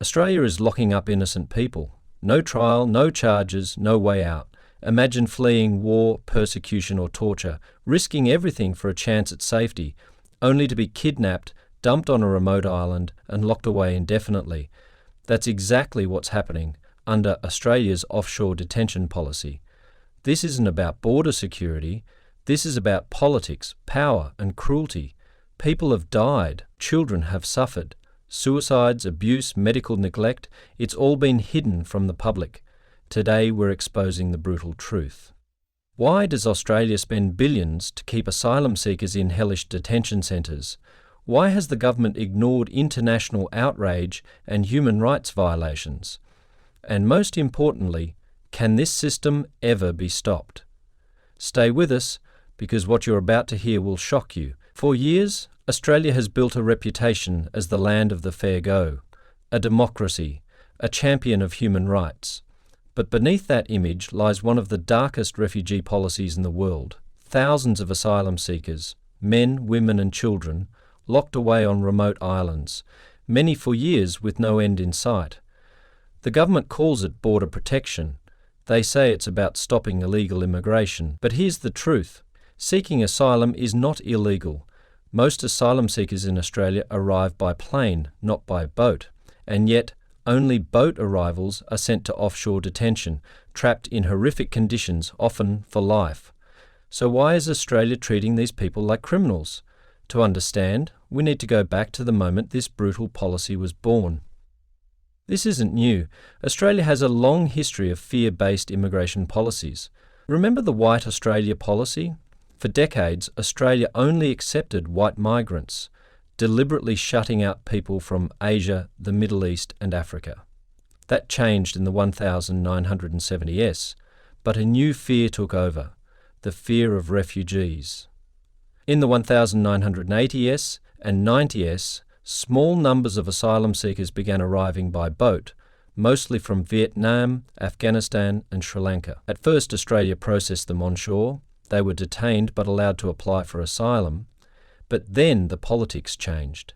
Australia is locking up innocent people. No trial, no charges, no way out. Imagine fleeing war, persecution or torture, risking everything for a chance at safety, only to be kidnapped, dumped on a remote island and locked away indefinitely. That's exactly what's happening under Australia's offshore detention policy. This isn't about border security. This is about politics, power and cruelty. People have died. Children have suffered. Suicides, abuse, medical neglect, it's all been hidden from the public. Today we're exposing the brutal truth. Why does Australia spend billions to keep asylum seekers in hellish detention centres? Why has the government ignored international outrage and human rights violations? And most importantly, can this system ever be stopped? Stay with us, because what you're about to hear will shock you. For years, Australia has built a reputation as the land of the fair go, a democracy, a champion of human rights. But beneath that image lies one of the darkest refugee policies in the world. Thousands of asylum seekers, men, women and children, locked away on remote islands, many for years with no end in sight. The government calls it border protection. They say it's about stopping illegal immigration. But here's the truth. Seeking asylum is not illegal. Most asylum seekers in Australia arrive by plane, not by boat, and yet only boat arrivals are sent to offshore detention, trapped in horrific conditions, often for life. So why is Australia treating these people like criminals? To understand, we need to go back to the moment this brutal policy was born. This isn't new. Australia has a long history of fear-based immigration policies. Remember the White Australia policy? For decades, Australia only accepted white migrants, deliberately shutting out people from Asia, the Middle East and Africa. That changed in the 1970s, but a new fear took over, the fear of refugees. In the 1980s and 90s, small numbers of asylum seekers began arriving by boat, mostly from Vietnam, Afghanistan and Sri Lanka. At first, Australia processed them onshore. They were detained but allowed to apply for asylum. But then the politics changed.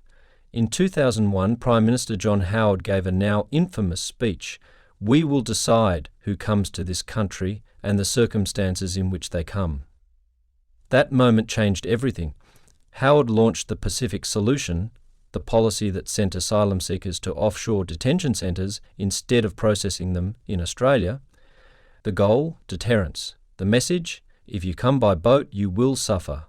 In 2001, Prime Minister John Howard gave a now infamous speech, "We will decide who comes to this country and the circumstances in which they come." That moment changed everything. Howard launched the Pacific Solution, the policy that sent asylum seekers to offshore detention centres instead of processing them in Australia. The goal? Deterrence. The message? If you come by boat, you will suffer.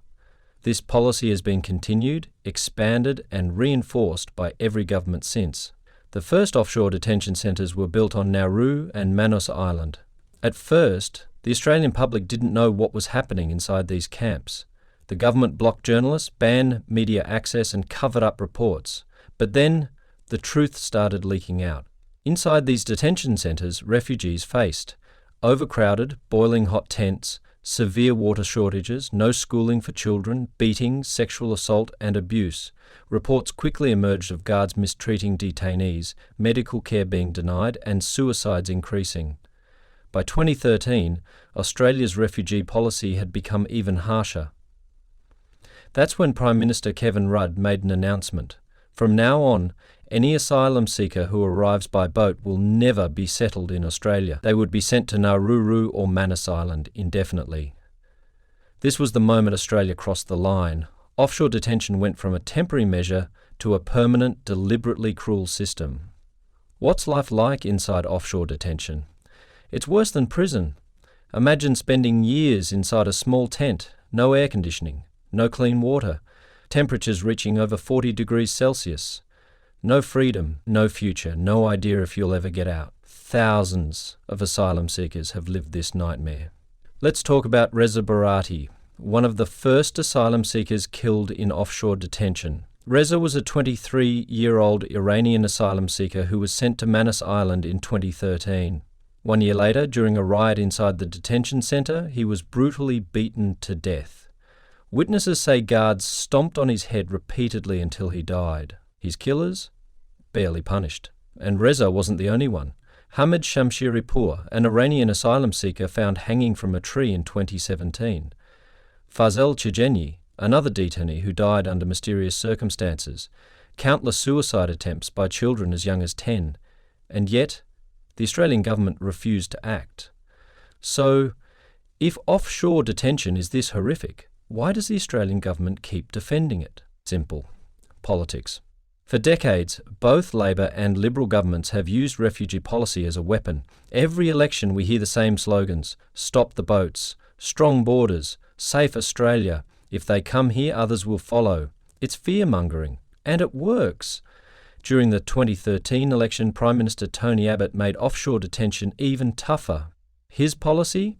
This policy has been continued, expanded and reinforced by every government since. The first offshore detention centres were built on Nauru and Manus Island. At first, the Australian public didn't know what was happening inside these camps. The government blocked journalists, banned media access and covered up reports. But then, the truth started leaking out. Inside these detention centres, refugees faced overcrowded, boiling hot tents, severe water shortages, no schooling for children, beating, sexual assault and abuse. Reports quickly emerged of guards mistreating detainees, medical care being denied and suicides increasing. By 2013, Australia's refugee policy had become even harsher. That's when Prime Minister Kevin Rudd made an announcement. From now on, any asylum seeker who arrives by boat will never be settled in Australia. They would be sent to Nauru or Manus Island indefinitely. This was the moment Australia crossed the line. Offshore detention went from a temporary measure to a permanent, deliberately cruel system. What's life like inside offshore detention? It's worse than prison. Imagine spending years inside a small tent, no air conditioning, no clean water, temperatures reaching over 40 degrees Celsius. No freedom, no future, no idea if you'll ever get out. Thousands of asylum seekers have lived this nightmare. Let's talk about Reza Barati, one of the first asylum seekers killed in offshore detention. Reza was a 23-year-old Iranian asylum seeker who was sent to Manus Island in 2013. 1 year later, during a riot inside the detention centre, he was brutally beaten to death. Witnesses say guards stomped on his head repeatedly until he died. His killers? Barely punished. And Reza wasn't the only one. Hamid Shamshiripur, an Iranian asylum seeker found hanging from a tree in 2017. Fazel Chegeni, another detainee who died under mysterious circumstances. Countless suicide attempts by children as young as 10. and yet the Australian government refused to act. So, if offshore detention is this horrific, why does the Australian government keep defending it? Simple. Politics. For decades, both Labor and Liberal governments have used refugee policy as a weapon. Every election we hear the same slogans: stop the boats, strong borders, safe Australia, if they come here others will follow. It's fear-mongering, and it works. During the 2013 election, Prime Minister Tony Abbott made offshore detention even tougher. His policy?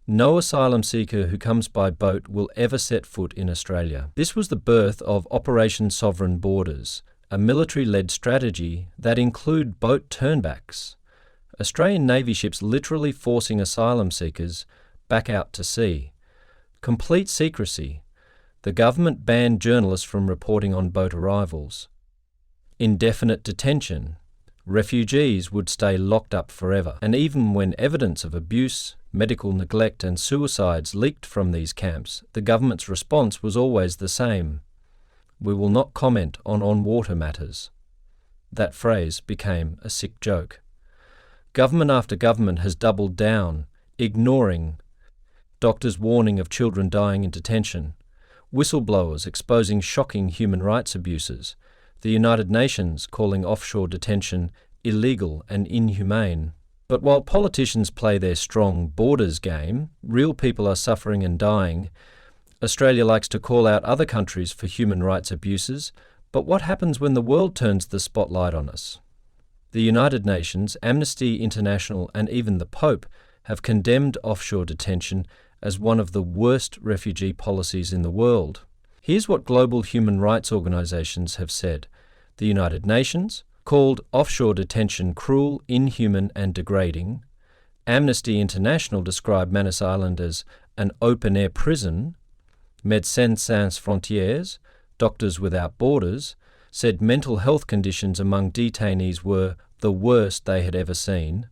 No asylum seeker who comes by boat will ever set foot in Australia. This was the birth of Operation Sovereign Borders, a military-led strategy that included boat turnbacks. Australian Navy ships literally forcing asylum seekers back out to sea. Complete secrecy. The government banned journalists from reporting on boat arrivals. Indefinite detention. Refugees would stay locked up forever, and even when evidence of abuse, medical neglect and suicides leaked from these camps, the government's response was always the same: we will not comment on on-water matters. That phrase became a sick joke. Government after government has doubled down, ignoring doctors' warning of children dying in detention, whistleblowers exposing shocking human rights abuses, the United Nations calling offshore detention illegal and inhumane. But while politicians play their strong borders game, real people are suffering and dying. Australia likes to call out other countries for human rights abuses, but what happens when the world turns the spotlight on us? The United Nations, Amnesty International and even the Pope have condemned offshore detention as one of the worst refugee policies in the world. Here's what global human rights organisations have said. The United Nations called offshore detention cruel, inhuman and degrading. Amnesty International described Manus Island as an open-air prison. Médecins Sans Frontières, Doctors Without Borders, said mental health conditions among detainees were the worst they had ever seen.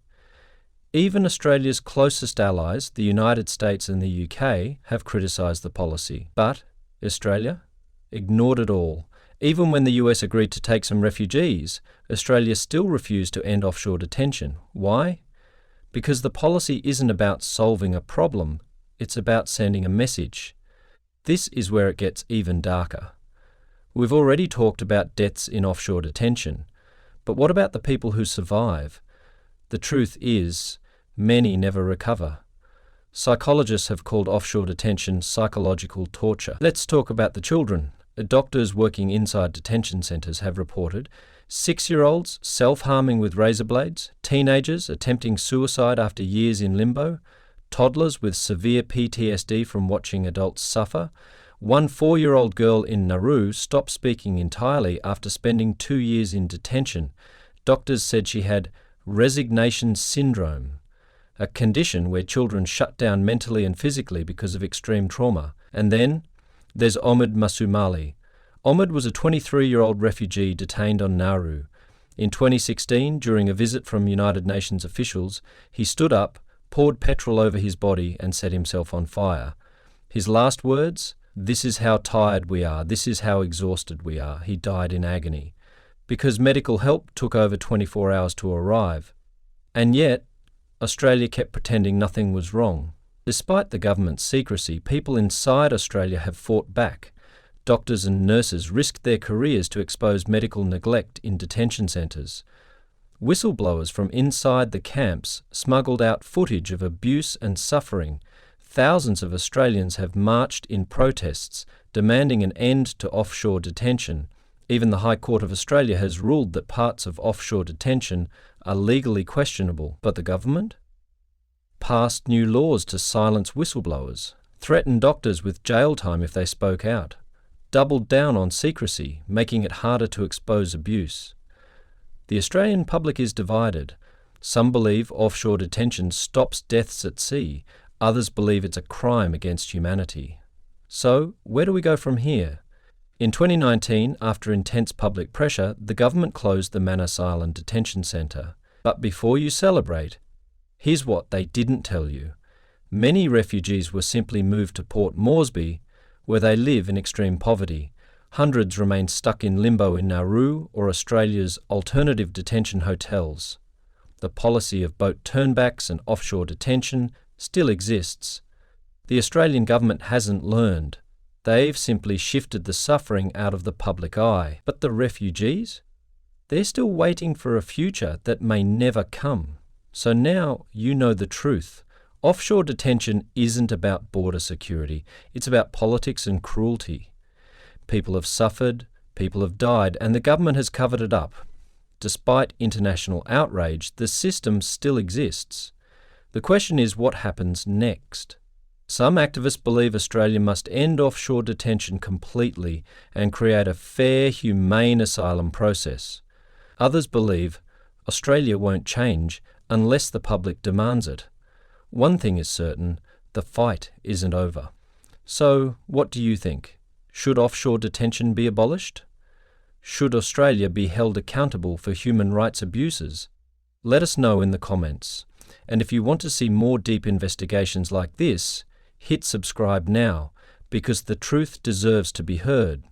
Even Australia's closest allies, the United States and the UK, have criticised the policy. But Australia ignored it all. Even when the US agreed to take some refugees, Australia still refused to end offshore detention. Why? Because the policy isn't about solving a problem, it's about sending a message. This is where it gets even darker. We've already talked about deaths in offshore detention, but what about the people who survive? The truth is, many never recover. Psychologists have called offshore detention psychological torture. Let's talk about the children. Doctors working inside detention centres have reported 6-year-olds self-harming with razor blades, teenagers attempting suicide after years in limbo, toddlers with severe PTSD from watching adults suffer. One 4-year-old girl in Nauru stopped speaking entirely after spending 2 years in detention. Doctors said she had resignation syndrome, a condition where children shut down mentally and physically because of extreme trauma. And then there's Omid Masumali. Omid was a 23-year-old refugee detained on Nauru. In 2016, during a visit from United Nations officials, he stood up, poured petrol over his body and set himself on fire. His last words? "This is how tired we are. This is how exhausted we are." He died in agony. Because medical help took over 24 hours to arrive. And yet, Australia kept pretending nothing was wrong. Despite the government's secrecy, people inside Australia have fought back. Doctors and nurses risked their careers to expose medical neglect in detention centres. Whistleblowers from inside the camps smuggled out footage of abuse and suffering. Thousands of Australians have marched in protests, demanding an end to offshore detention. Even the High Court of Australia has ruled that parts of offshore detention are legally questionable. But the government passed new laws to silence whistleblowers, threatened doctors with jail time if they spoke out, doubled down on secrecy, making it harder to expose abuse. The Australian public is divided. Some believe offshore detention stops deaths at sea. Others believe it's a crime against humanity. So, where do we go from here? In 2019, after intense public pressure, the government closed the Manus Island detention centre. But before you celebrate, here's what they didn't tell you. Many refugees were simply moved to Port Moresby, where they live in extreme poverty. Hundreds remain stuck in limbo in Nauru or Australia's alternative detention hotels. The policy of boat turnbacks and offshore detention still exists. The Australian government hasn't learned. They've simply shifted the suffering out of the public eye. But the refugees? They're still waiting for a future that may never come. So now you know the truth. Offshore detention isn't about border security. It's about politics and cruelty. People have suffered, people have died, and the government has covered it up. Despite international outrage, the system still exists. The question is, what happens next? Some activists believe Australia must end offshore detention completely and create a fair, humane asylum process. Others believe Australia won't change unless the public demands it. One thing is certain, the fight isn't over. So, what do you think? Should offshore detention be abolished? Should Australia be held accountable for human rights abuses? Let us know in the comments. And if you want to see more deep investigations like this, hit subscribe now, because the truth deserves to be heard.